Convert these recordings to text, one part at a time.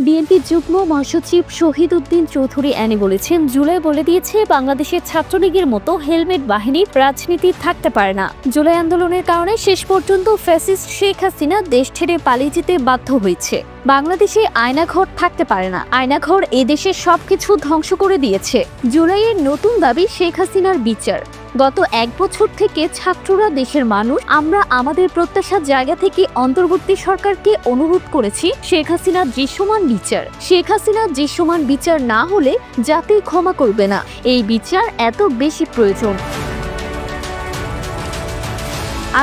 BNP যুগ্ম মহাসচিব Shahid Uddin Chowdhury Annie বলেছেন, জুলাই বলে দিয়েছে বাংলাদেশের ছাত্রলীগের মতো হেলমেট বাহিনীর রাজনীতি থাকতে পারে না। জুলাই আন্দোলনের কারণে শেষ পর্যন্ত ফ্যাসিস্ট শেখ হাসিনা দেশ ছেড়ে পালিয়ে যেতে বাধ্য হয়েছে। বাংলাদেশে আয়নাঘর থাকতে পারে না। আয়নাঘর এদেশের সবকিছু ধ্বংস করে দিয়েছে। জুলাইয়ের নতুন দাবি শেখ হাসিনার বিচার। গত এক বছর থেকে ছাত্ররা, দেশের মানুষ, আমরা আমাদের প্রত্যাশার জায়গা থেকে অন্তর্বর্তী সরকারকে অনুরোধ করেছি শেখ হাসিনার দৃশ্যমান বিচার। শেখ হাসিনার দৃশ্যমান বিচার না হলে জাতি ক্ষমা করবে না। এই বিচার এত বেশি প্রয়োজন।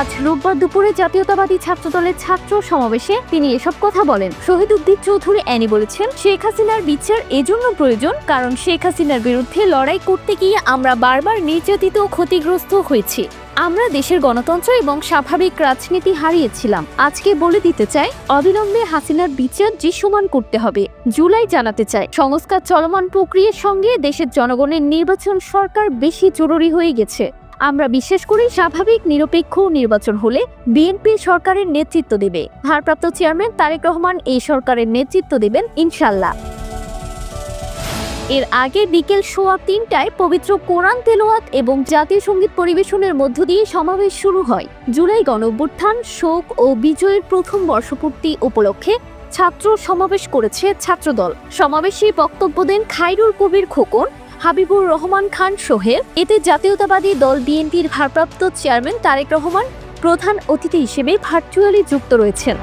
আজ রোববার দুপুরে জাতীয়তাবাদী ছাত্রদলের ছাত্র সমাবেশে তিনি এসব কথা বলেন। শহীদ উদ্দিন চৌধুরী অ্যানি বলেছেন, শেখ হাসিনার বিচার এজন্য প্রয়োজন কারণ শেখ হাসিনার বিরুদ্ধে লড়াই করতে গিয়ে আমরা বারবার নির্যাতিত ও ক্ষতিগ্রস্ত হয়েছি। আমরা দেশের গণতন্ত্র এবং স্বাভাবিক রাজনীতি হারিয়েছিলাম। আজকে বলে দিতে চাই, অবিলম্বে হাসিনার বিচার দৃশ্যমান করতে হবে। জুলাই জানাতে চাই, সংস্কার চলমান প্রক্রিয়ার সঙ্গে দেশের জনগণের নির্বাচন সরকার বেশি জরুরি হয়ে গেছে। আমরা বিশ্বাস করি স্বাভাবিক নিরপেক্ষ নির্বাচন হলে বিএনপি সরকারের নেতৃত্ব দেবে। ভারপ্রাপ্ত চেয়ারম্যান তারেক রহমান এই সরকারের নেতৃত্ব দেবেন ইনশাল্লাহ। এর আগে বিকেল 3:15টায় পবিত্র কোরআন তেলাওয়াত এবং জাতীয় সঙ্গীত পরিবেশনের মধ্য দিয়ে সমাবেশ শুরু হয়। জুলাই গণঅভ্যুত্থান, শোক ও বিজয়ের প্রথম বর্ষপূর্তি উপলক্ষে ছাত্র সমাবেশ করেছে ছাত্রদল। সমাবেশে বক্তব্য দেন খায়রুল কবির খোকন, হাবিবুর রহমান খান সোহেল। এতে জাতীয়তাবাদী দল বিএনপির ভারপ্রাপ্ত চেয়ারম্যান তারেক রহমান প্রধান অতিথি হিসেবে ভার্চুয়ালি যুক্ত রয়েছেন।